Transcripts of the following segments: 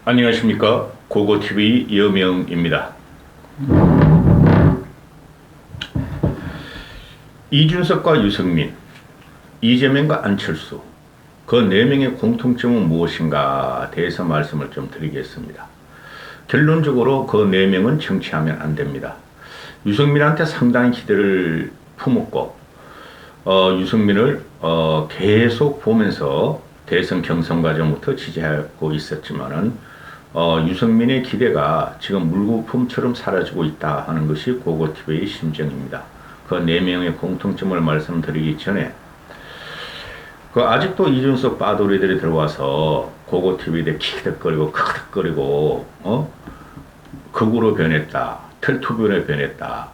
안녕하십니까. 고고TV 여명입니다. 이준석과 유승민, 이재명과 안철수, 그 네 명의 공통점은 무엇인가 대해서 말씀을 좀 드리겠습니다. 결론적으로 그 네 명은 정치하면 안 됩니다. 유승민한테 상당히 기대를 품었고 유승민을 계속 보면서 대선 경선 과정부터 지지하고 있었지만은 유승민의 기대가 지금 물거품처럼 사라지고 있다 하는 것이 고고TV의 심정입니다. 그 네 명의 공통점을 말씀드리기 전에 아직도 이준석 빠돌이들이 들어와서 고고TV에 키득거리고 크득거리고 극우로 변했다, 털투변에 변했다,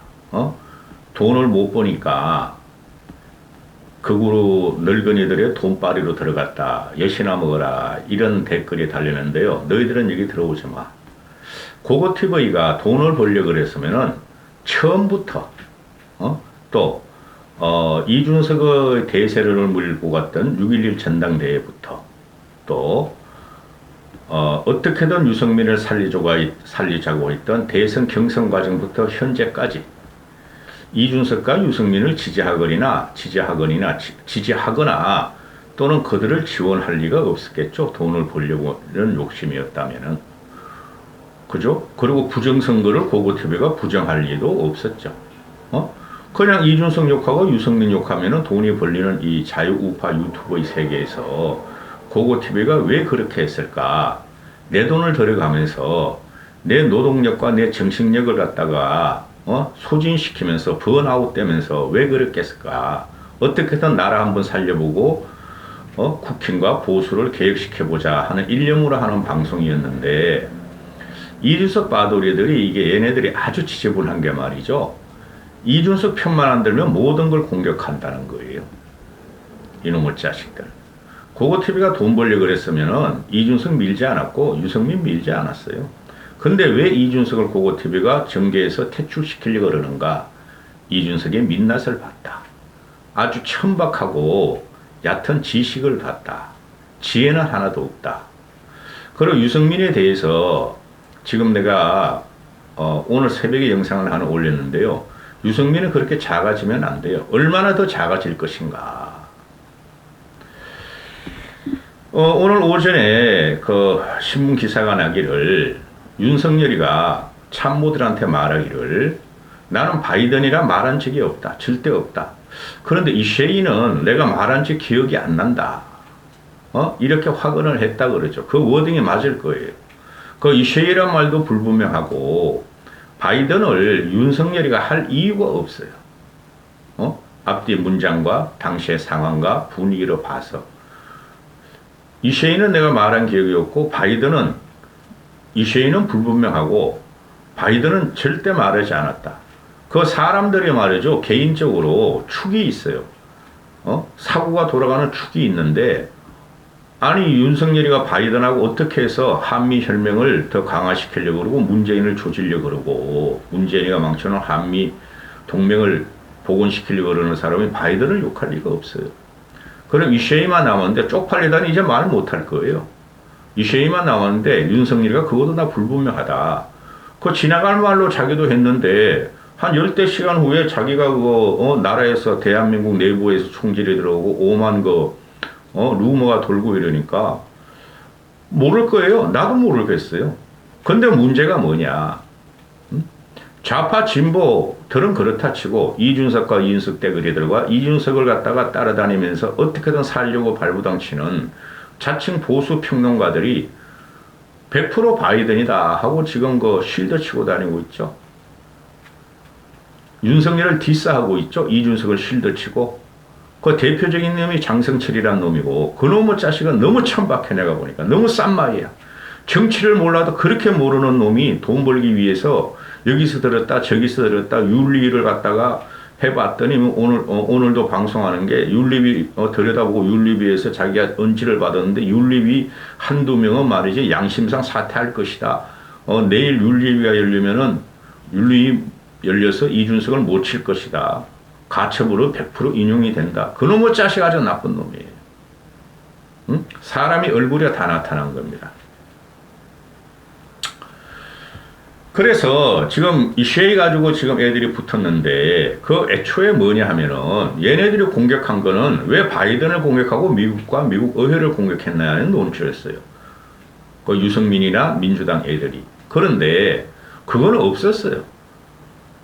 돈을 못 버니까 극우로 늙은이들의 돈바리로 들어갔다, 여시나 먹어라, 이런 댓글이 달리는데요. 너희들은 여기 들어오지 마. 고고TV가 돈을 벌려고 그랬으면은 처음부터 이준석의 대세를 물고 갔던 6.11 전당대회부터 또 어떻게든 유승민을 살리자고 했던 대선 경선 과정부터 현재까지 이준석과 유승민을 지지하거나 또는 그들을 지원할 리가 없었겠죠. 돈을 벌려는 욕심이었다면은. 그죠? 그리고 부정선거를 고고TV가 부정할 리도 없었죠. 그냥 이준석 욕하고 유승민 욕하면은 돈이 벌리는 이 자유우파 유튜버의 세계에서 고고TV가 왜 그렇게 했을까? 내 돈을 들여가면서 내 노동력과 내 정신력을 갖다가 소진시키면서 번아웃 되면서 왜 그랬겠을까? 어떻게든 나라 한번 살려보고 국힘과 보수를 개혁시켜보자 하는 일념으로 하는 방송이었는데 이준석 빠돌이들이 이게 얘네들이 아주 지저분한 게 말이죠. 이준석 편만 안 들면 모든 걸 공격한다는 거예요. 이놈의 자식들. 고고TV가 돈 벌려고 그랬으면은 이준석 밀지 않았고 유승민 밀지 않았어요. 근데 왜 이준석을 고고TV가 정계에서 퇴출시키려고 그러는가? 이준석의 민낯을 봤다. 아주 천박하고 얕은 지식을 봤다. 지혜는 하나도 없다. 그리고 유승민에 대해서 지금 내가 오늘 새벽에 영상을 하나 올렸는데요. 유승민은 그렇게 작아지면 안 돼요. 얼마나 더 작아질 것인가. 오늘 오전에 그 신문 기사가 나기를 윤석열이가 참모들한테 말하기를 나는 바이든이라 말한 적이 없다. 절대 없다. 그런데 이 쉐이는 내가 말한 지 기억이 안 난다. 이렇게 확언을 했다 그러죠. 그 워딩이 맞을 거예요. 이 쉐이란 말도 불분명하고 바이든을 윤석열이가 할 이유가 없어요. 앞뒤 문장과 당시의 상황과 분위기로 봐서. 이 쉐이는 내가 말한 기억이 없고 이 쉐이는 불분명하고 바이든은 절대 말하지 않았다. 그 사람들이 말이죠. 개인적으로 축이 있어요. 사고가 돌아가는 축이 있는데 아니 윤석열이가 바이든하고 어떻게 해서 한미 혈맹을 더 강화시키려고 그러고 문재인을 조지려고 그러고 문재인이가 망쳐놓은 한미 동맹을 복원시키려고 그러는 사람이 바이든을 욕할 리가 없어요. 그럼 이 쉐이만 남았는데 쪽팔리다니 이제 말 못할 거예요. 이 쉐이만 남았는데 윤석열이가 그것도 다 불분명하다. 지나갈 말로 자기도 했는데 한 열대 시간 후에 자기가 나라에서 대한민국 내부에서 총질이 들어오고 5만 루머가 돌고 이러니까 모를 거예요. 나도 모르겠어요. 근데 문제가 뭐냐. 좌파 진보들은 그렇다 치고 이준석과 이준석 떼거리들과 이준석을 갖다가 따라다니면서 어떻게든 살려고 발부당치는 자칭 보수 평론가들이 100% 바이든이다 하고 지금 쉴드 치고 다니고 있죠. 윤석열을 디스하고 있죠. 이준석을 쉴드 치고. 대표적인 놈이 장성철이란 놈이고 그 놈의 자식은 너무 천박해 내가 보니까. 너무 싼 말이야. 정치를 몰라도 그렇게 모르는 놈이 돈 벌기 위해서 여기서 들었다 저기서 들었다 윤리위를 갖다가 해봤더니 오늘도 방송하는 게 윤리위 들여다보고 윤리위에서 자기가 언지를 받았는데 윤리위 한두 명은 말이지 양심상 사퇴할 것이다. 내일 윤리위가 열리면은 윤리위 열려서 이준석을 못 칠 것이다. 가처분으로 100% 인용이 된다. 그놈의 자식 아주 나쁜 놈이에요. 응? 사람이 얼굴에 다 나타난 겁니다. 그래서 지금 이 쉐이 가지고 지금 애들이 붙었는데 그 애초에 뭐냐 하면은 얘네들이 공격한 거는 왜 바이든을 공격하고 미국과 미국 의회를 공격했나는 논조였어요. 그 유승민이나 민주당 애들이. 그런데 그거는 없었어요.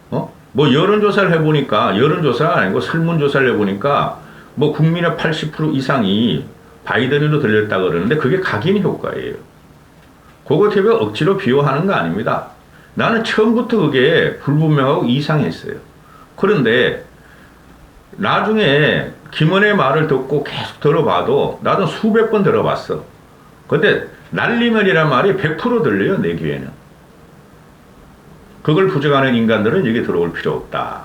뭐 여론조사를 해보니까 여론조사가 아니고 설문조사를 해보니까 뭐 국민의 80% 이상이 바이든으로 들렸다 그러는데 그게 각인 효과예요. 그거 때문에 억지로 비호하는 거 아닙니다. 나는 처음부터 그게 불분명하고 이상했어요. 그런데 나중에 김은혜의 말을 듣고 계속 들어봐도 나도 수백 번 들어봤어. 근데 날리면이란 말이 100% 들려요, 내 귀에는. 그걸 부정하는 인간들은 여기 들어올 필요 없다.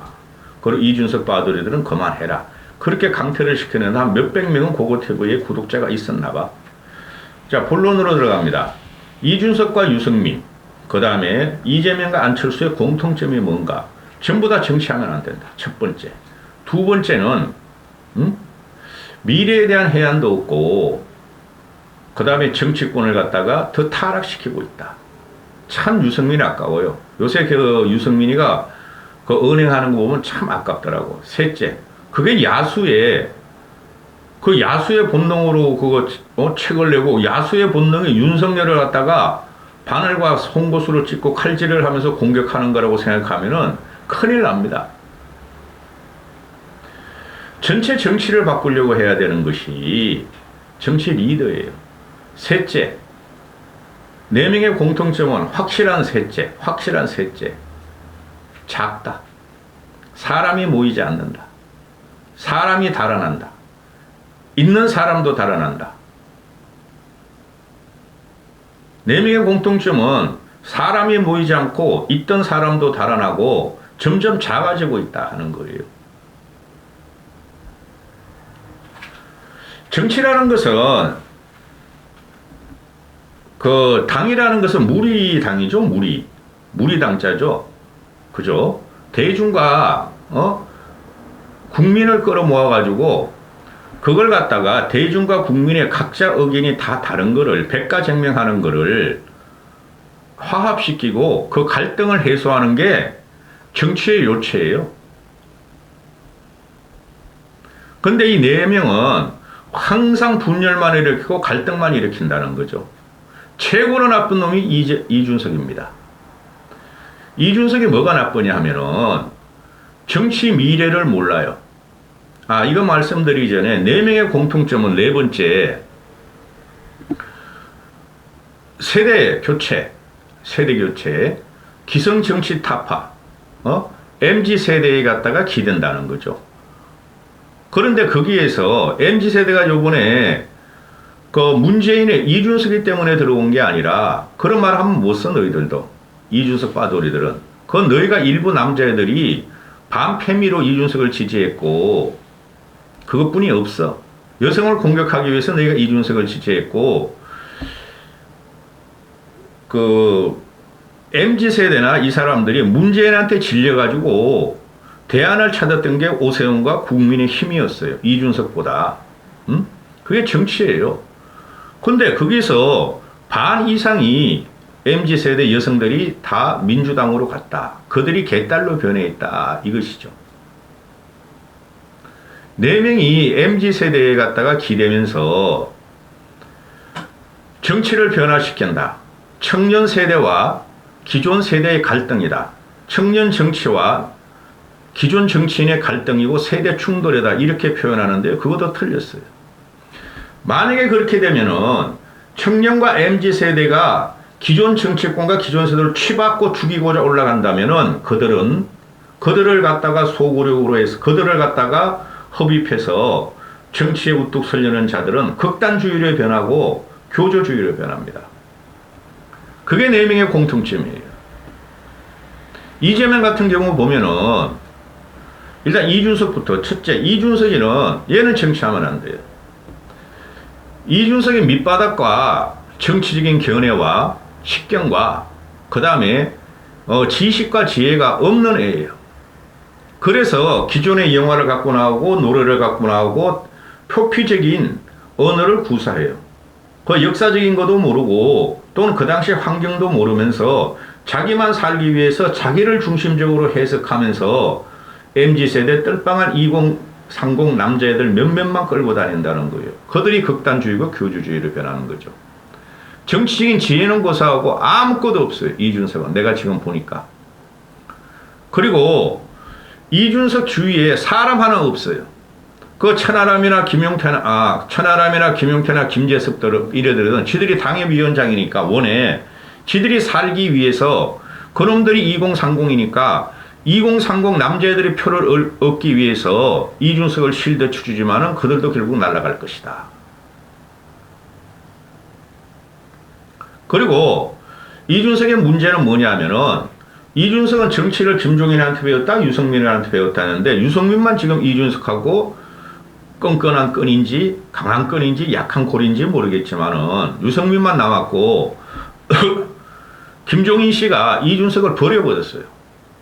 그리고 이준석 빠돌이들은 그만해라. 그렇게 강퇴를 시키는 한 몇백 명은 고고TV에 구독자가 있었나 봐. 자, 본론으로 들어갑니다. 이준석과 유승민, 그 다음에 이재명과 안철수의 공통점이 뭔가? 전부 다 정치하면 안 된다. 첫 번째. 두 번째는 미래에 대한 해안도 없고 그 다음에 정치권을 갖다가 더 타락시키고 있다. 참 유승민이 아까워요. 요새 그 유승민이가 그 은행하는 거 보면 참 아깝더라고. 셋째, 그게 야수의 본능으로 그거 책을 내고 야수의 본능이 윤석열을 갖다가 바늘과 송곳으로 찢고 칼질을 하면서 공격하는 거라고 생각하면은 큰일 납니다. 전체 정치를 바꾸려고 해야 되는 것이 정치 리더예요. 셋째, 네 명의 공통점은 확실한 셋째. 작다. 사람이 모이지 않는다. 사람이 달아난다. 있는 사람도 달아난다. 네 명의 공통점은 사람이 모이지 않고 있던 사람도 달아나고 점점 작아지고 있다 하는 거예요. 정치라는 것은 그 당이라는 것은 무리당이죠. 무리당자죠. 그죠? 대중과 국민을 끌어모아 가지고 그걸 갖다가 대중과 국민의 각자 의견이 다 다른 거를 백가쟁명하는 거를 화합시키고 그 갈등을 해소하는 게 정치의 요체예요. 근데 이 네 명은 항상 분열만 일으키고 갈등만 일으킨다는 거죠. 최고로 나쁜 놈이 이준석입니다. 이준석이 뭐가 나쁘냐 하면은 정치 미래를 몰라요. 이거 말씀드리기 전에 네 명의 공통점은 네 번째, 세대 교체, 기성 정치 타파, MZ 세대에 갖다가 기댄다는 거죠. 그런데 거기에서 MZ 세대가 요번에 그 문재인의 이준석이 때문에 들어온 게 아니라 그런 말 하면 못 써 너희들도. 이준석 빠돌이들은. 그 너희가 일부 남자애들이 반패미로 이준석을 지지했고 그것뿐이 없어. 여성을 공격하기 위해서 너희가 이준석을 지지했고 그 MZ세대나 이 사람들이 문재인한테 질려가지고 대안을 찾았던 게 오세훈과 국민의힘이었어요. 이준석보다. 그게 정치예요. 근데 거기서 반 이상이 MZ세대 여성들이 다 민주당으로 갔다. 그들이 개딸로 변해있다. 이것이죠. 네 명이 MZ세대에 갔다가 기대면서 정치를 변화시킨다. 청년 세대와 기존 세대의 갈등이다. 청년 정치와 기존 정치인의 갈등이고 세대 충돌이다. 이렇게 표현하는데요. 그것도 틀렸어요. 만약에 그렇게 되면은 청년과 MZ세대가 기존 정치권과 기존 세대를 치받고 죽이고자 올라간다면은 그들을 갖다가 소구력으로 해서 그들을 갖다가 흡입해서 정치에 우뚝 서려는 자들은 극단주의로 변하고 교조주의로 변합니다. 그게 네 명의 공통점이에요. 이재명 같은 경우 보면은 일단 이준석부터 첫째, 이준석이는 얘는 정치하면 안 돼요. 이준석의 밑바닥과 정치적인 견해와 식견과 그 다음에 지식과 지혜가 없는 애예요. 그래서 기존의 영화를 갖고 나오고 노래를 갖고 나오고 표피적인 언어를 구사해요. 그 역사적인 것도 모르고 또는 그 당시 환경도 모르면서 자기만 살기 위해서 자기를 중심적으로 해석하면서 MZ세대 뜰빵한 2030 남자애들 몇몇만 끌고 다닌다는 거예요. 그들이 극단주의고 교주주의로 변하는 거죠. 정치적인 지혜는 고사하고 아무것도 없어요. 이준석은. 내가 지금 보니까. 그리고 이준석 주위에 사람 하나 없어요. 그 천하람이나 김용태나 김재석들 이래들은 지들이 당협위원장이니까 원해. 지들이 살기 위해서 그놈들이 2030이니까 2030 남자애들이 표를 얻기 위해서 이준석을 실드 쳐주지만은 그들도 결국 날아갈 것이다. 그리고 이준석의 문제는 뭐냐면은 이준석은 정치를 김종인한테 배웠다, 유승민한테 배웠다는데 유승민만 지금 이준석하고 끈끈한 끈인지 강한 끈인지 약한 골인지 모르겠지만은 유승민만 남았고 김종인 씨가 이준석을 버려버렸어요.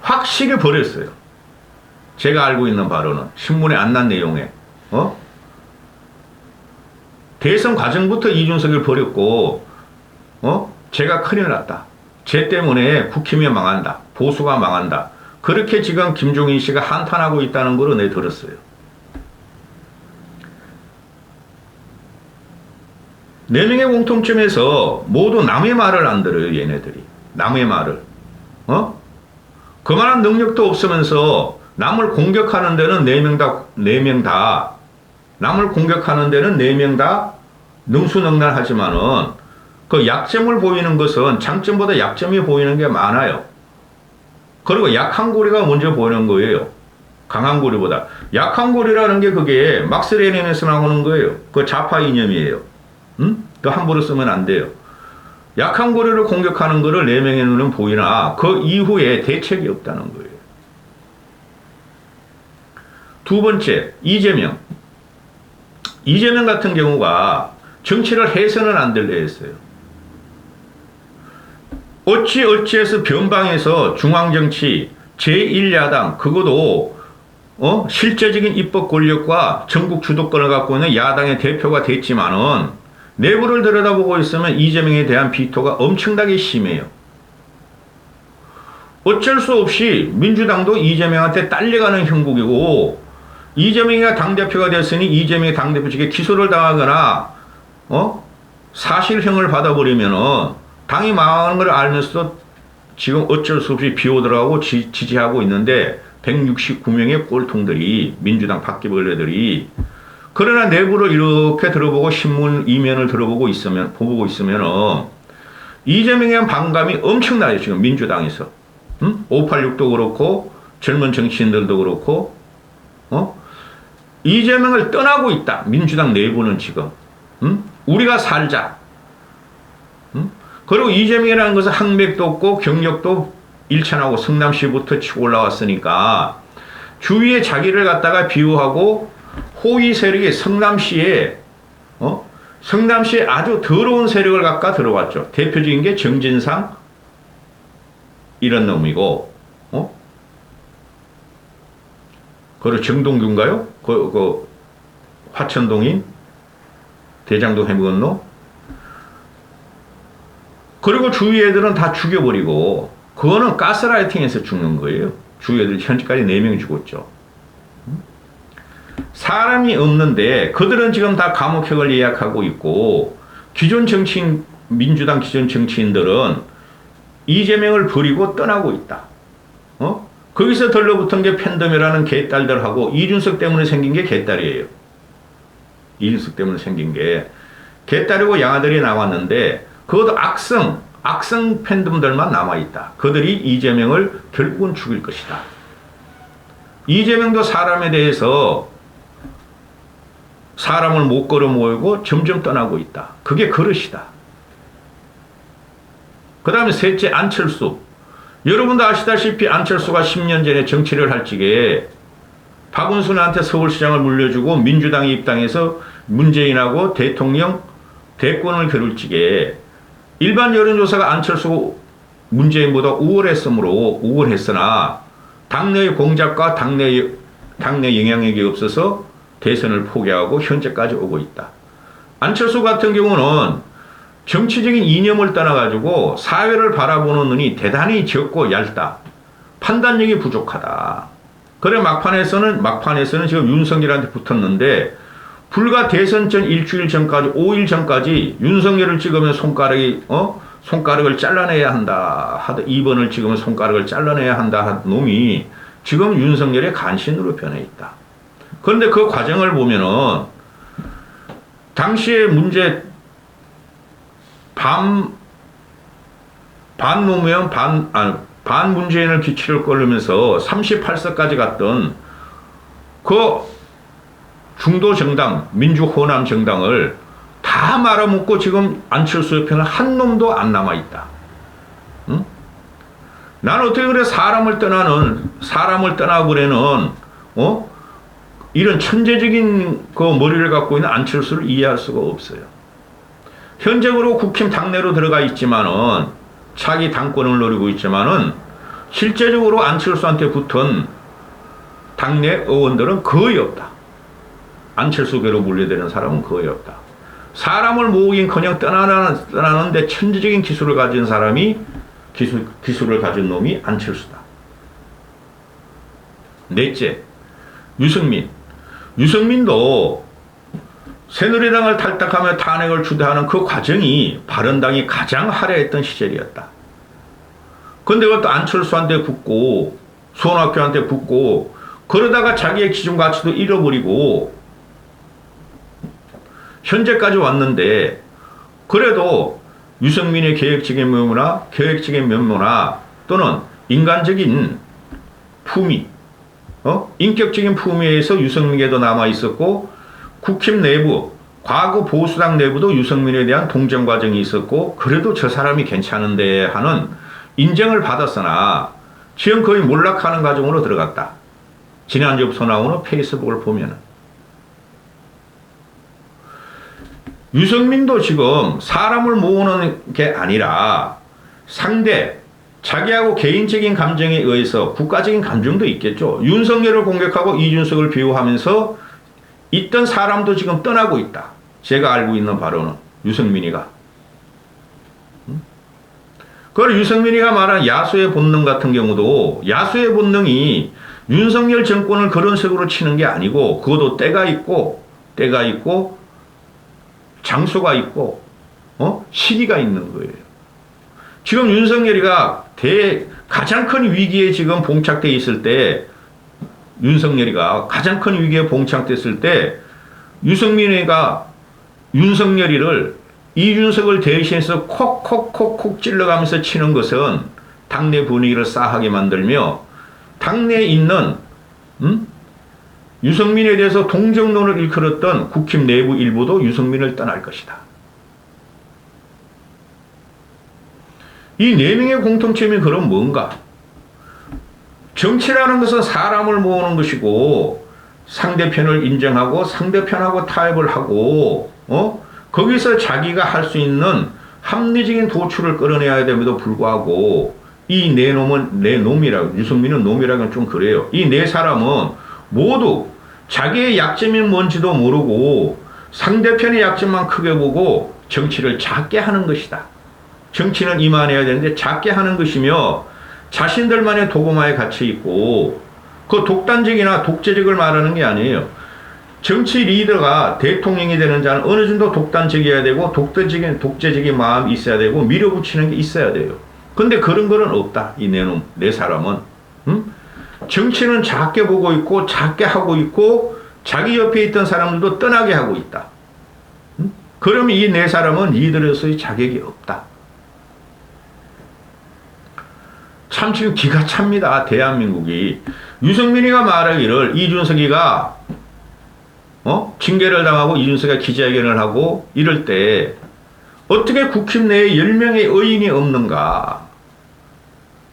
확실히 버렸어요. 제가 알고 있는 바로는 신문에 안 난 내용에 대선 과정부터 이준석을 버렸고 제가 큰일 났다. 쟤 때문에 국힘이 망한다. 보수가 망한다. 그렇게 지금 김종인 씨가 한탄하고 있다는 걸 내 들었어요. 네 명의 공통점에서 모두 남의 말을 안 들어요. 얘네들이. 남의 말을. 그만한 능력도 없으면서 남을 공격하는 데는 네 명 다 남을 공격하는 데는 네 명 다 능수능란하지만은 그 약점을 보이는 것은 장점보다 약점이 보이는 게 많아요. 그리고 약한 고리가 먼저 보이는 거예요. 강한 고리보다. 약한 고리라는 게 그게 막스 레닌에서 나오는 거예요. 그 좌파 이념이에요. 그 함부로 쓰면 안 돼요. 약한 고리를 공격하는 거를 네 명의 눈은 보이나 그 이후에 대책이 없다는 거예요. 두 번째, 이재명. 이재명 같은 경우가 정치를 해서는 안 될래 했어요. 어찌해서 변방에서 중앙정치 제1야당 그것도 실제적인 입법 권력과 전국 주도권을 갖고 있는 야당의 대표가 됐지만은 내부를 들여다보고 있으면 이재명에 대한 비토가 엄청나게 심해요. 어쩔 수 없이 민주당도 이재명한테 딸려가는 형국이고 이재명이가 당대표가 됐으니 이재명이 당대표 측에 기소를 당하거나 사실형을 받아버리면은 당이 망하는 걸 알면서도 지금 어쩔 수 없이 비오더라고 지지하고 있는데 169명의 꼴통들이 민주당 바퀴벌레들이 그러나 내부를 이렇게 들어보고 신문 이면을 들어보고 있으면 보고 있으면은 이재명에 대한 반감이 엄청나요. 지금 민주당에서 586도 그렇고 젊은 정치인들도 그렇고 이재명을 떠나고 있다. 민주당 내부는 지금 우리가 살자. 그리고 이재명이라는 것은 학맥도 없고 경력도 일천하고 성남시부터 치고 올라왔으니까 주위에 자기를 갖다가 비유하고 호위 세력이 성남시에 아주 더러운 세력을 갖다 들어왔죠. 대표적인 게 정진상 이런 놈이고 그리고 정동규인가요? 그 화천동인 대장동 해먹은 놈. 그리고 주위 애들은 다 죽여버리고 그거는 가스라이팅해서 죽는 거예요. 주위 애들 현재까지 4명이 죽었죠. 사람이 없는데 그들은 지금 다 감옥형을 예약하고 있고 기존 정치인 민주당 기존 정치인들은 이재명을 버리고 떠나고 있다. 거기서 들러붙은 게 팬덤이라는 개딸들하고 이준석 때문에 생긴 게 개딸이에요. 이준석 때문에 생긴 게 개딸이고 양아들이 나왔는데 그것도 악성 팬덤들만 남아있다. 그들이 이재명을 결국은 죽일 것이다. 이재명도 사람에 대해서 사람을 못 걸어 모이고 점점 떠나고 있다. 그게 그릇이다. 그 다음에 셋째 안철수. 여러분도 아시다시피 안철수가 10년 전에 정치를 할 적에 박원순한테 서울시장을 물려주고 민주당이 입당해서 문재인하고 대통령 대권을 겨룰 적에 일반 여론조사가 안철수 문재인보다 우월했으나 당내의 공작과 당내 영향력이 없어서 대선을 포기하고 현재까지 오고 있다. 안철수 같은 경우는 정치적인 이념을 떠나가지고 사회를 바라보는 눈이 대단히 적고 얇다. 판단력이 부족하다. 그래 막판에서는 지금 윤석열한테 붙었는데 불과 대선 전 일주일 전까지 5일 전까지 윤석열을 찍으면 손가락을 잘라내야 한다 하던 2번을 찍으면 손가락을 잘라내야 한다 하던 놈이 지금 윤석열의 간신으로 변해 있다. 그런데 그 과정을 보면은 당시에 문제 반 노무현 반 문재인을 기치를 끌으면서 38석까지 갔던 그 중도 정당 민주호남 정당을 다 말아먹고 지금 안철수 옆에는 한 놈도 안 남아있다. 응? 난 어떻게 그래 사람을 떠나버리는 이런 천재적인 그 머리를 갖고 있는 안철수를 이해할 수가 없어요. 현재로 국힘 당내로 들어가 있지만은 차기 당권을 노리고 있지만은 실제적으로 안철수한테 붙은 당내 의원들은 거의 없다. 안철수계로 분류되는 사람은 거의 없다. 사람을 모으긴커녕 떠나는데 천재적인 기술을 가진 사람이 기술을 가진 놈이 안철수다. 넷째, 유승민도 새누리당을 탈탁하며 탄핵을 주도하는 그 과정이 바른당이 가장 화려했던 시절이었다. 근데 그것도 안철수한테 붙고 손학규한테 붙고 그러다가 자기의 기준 가치도 잃어버리고 현재까지 왔는데 그래도 유승민의 계획적인 면모나 또는 인간적인 품위, 인격적인 품위에 의해서 유승민에도 남아있었고 국힘 내부, 과거 보수당 내부도 유승민에 대한 동정 과정이 있었고 그래도 저 사람이 괜찮은데 하는 인정을 받았으나 지금 거의 몰락하는 과정으로 들어갔다. 지난주부터 나오는 페이스북을 보면은. 유승민도 지금 사람을 모으는 게 아니라 자기하고 개인적인 감정에 의해서 국가적인 감정도 있겠죠. 윤석열을 공격하고 이준석을 비호하면서 있던 사람도 지금 떠나고 있다. 제가 알고 있는 바로는 유승민이가. 그걸 유승민이가 말한 야수의 본능 같은 경우도 야수의 본능이 윤석열 정권을 그런 식으로 치는 게 아니고 그것도 때가 있고 장소가 있고 시기가 있는 거예요. 지금 윤석열이가 가장 큰 위기에 지금 봉착돼 있을 때 유승민이가 윤석열이를 이준석을 대신해서 콕콕콕콕 찔러가면서 치는 것은 당내 분위기를 싸하게 만들며 당내에 있는 유승민에 대해서 동정론을 일컬었던 국힘 내부 일부도 유승민을 떠날 것이다. 이 네 명의 공통점이 그럼 뭔가? 정치라는 것은 사람을 모으는 것이고 상대편을 인정하고 상대편하고 타협을 하고 거기서 자기가 할 수 있는 합리적인 도출을 끌어내야 됨에도 불구하고 이 네 놈이라고 유승민은 놈이라고는 좀 그래요. 이 네 사람은 모두 자기의 약점이 뭔지도 모르고 상대편의 약점만 크게 보고 정치를 작게 하는 것이다. 정치는 이만해야 되는데 작게 하는 것이며 자신들만의 도구마에 갇혀 있고 그 독단적이나 독재적을 말하는 게 아니에요. 정치 리더가 대통령이 되는 자는 어느 정도 독단적이어야 되고 독재적인 마음이 있어야 되고 밀어붙이는 게 있어야 돼요. 근데 그런 거는 없다. 이 네 사람은. 정치는 작게 보고 있고 작게 하고 있고 자기 옆에 있던 사람들도 떠나게 하고 있다. 그러면 이 네 사람은 리더로서의 자격이 없다. 참 지금 기가 찹니다. 대한민국이. 유승민이가 말하기를 이준석이가 징계를 당하고 이준석이가 기자회견을 하고 이럴 때 어떻게 국힘 내에 10명의 의인이 없는가.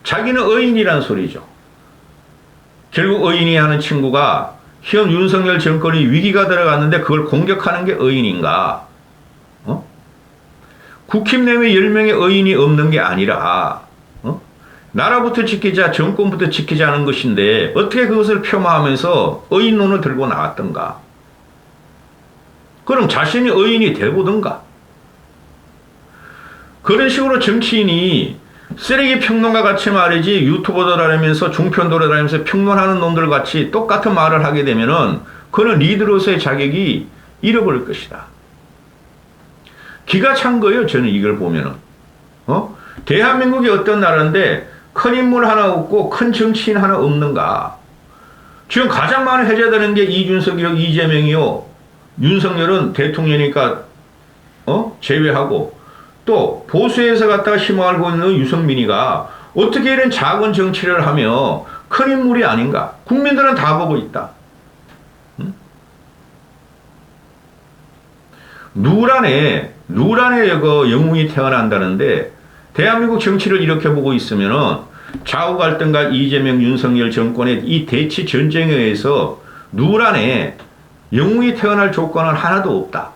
자기는 의인이란 소리죠. 결국 의인이 하는 친구가 현 윤석열 정권이 위기가 들어갔는데 그걸 공격하는 게 의인인가? 국힘 내에 10명의 의인이 없는 게 아니라 나라부터 지키자, 정권부터 지키자는 것인데 어떻게 그것을 폄하하면서 의인론을 들고 나왔던가? 그럼 자신이 의인이 되보든가? 그런 식으로 정치인이 쓰레기 평론가 같이 말이지 유튜버 돌아다니면서 종편 돌아다니면서 평론하는 놈들 같이 똑같은 말을 하게 되면은 그는 리더로서의 자격이 잃어버릴 것이다. 기가 찬 거예요. 저는 이걸 보면은. 대한민국이 어떤 나라인데 큰 인물 하나 없고 큰 정치인 하나 없는가. 지금 가장 많이 해제되는 게 이준석이요, 이재명이요. 윤석열은 대통령이니까 제외하고 또 보수에서 갖다가 희망을 보이는 유승민이가 어떻게 이런 작은 정치를 하며 큰 인물이 아닌가. 국민들은 다 보고 있다. 누란에 그 영웅이 태어난다는데 대한민국 정치를 이렇게 보고 있으면은 좌우 갈등과 이재명, 윤석열 정권의 이 대치 전쟁에 의해서 누란에 영웅이 태어날 조건은 하나도 없다.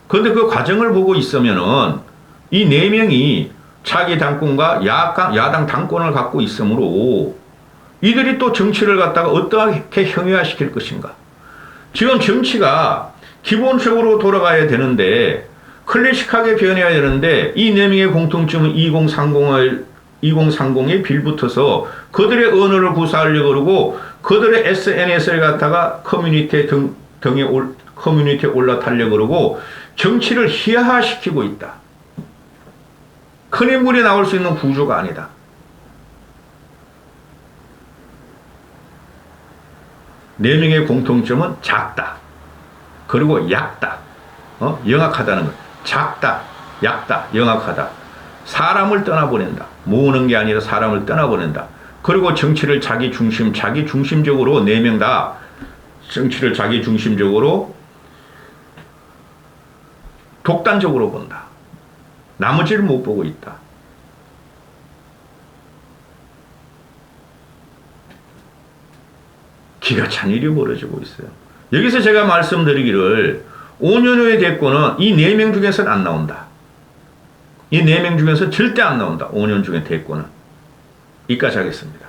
그런데 그 과정을 보고 있으면은 이 네 명이 차기 당권과 야당 당권을 갖고 있으므로 이들이 또 정치를 갖다가 어떻게 형해화시킬 것인가. 지금 정치가 기본적으로 돌아가야 되는데 클래식하게 변해야 되는데 이 네 명의 공통점은 2030에 빌붙어서 그들의 언어를 구사하려고 그러고 그들의 SNS를 갖다가 커뮤니티에 올라타려고 그러고 정치를 희화화시키고 있다. 큰 인물이 나올 수 있는 구조가 아니다. 네 명의 공통점은 작다. 그리고 얕다. 영악하다는 것. 작다, 얕다, 영악하다. 사람을 떠나보낸다. 모으는 게 아니라 사람을 떠나보낸다. 그리고 정치를 자기 중심적으로 네 명 다 정치를 자기 중심적으로 독단적으로 본다. 나머지를 못 보고 있다. 기가 찬 일이 벌어지고 있어요. 여기서 제가 말씀드리기를 5년 후의 대권은 이 4명 중에서는 안 나온다. 이 4명 중에서 절대 안 나온다. 5년 중에 대권은. 이까지 하겠습니다.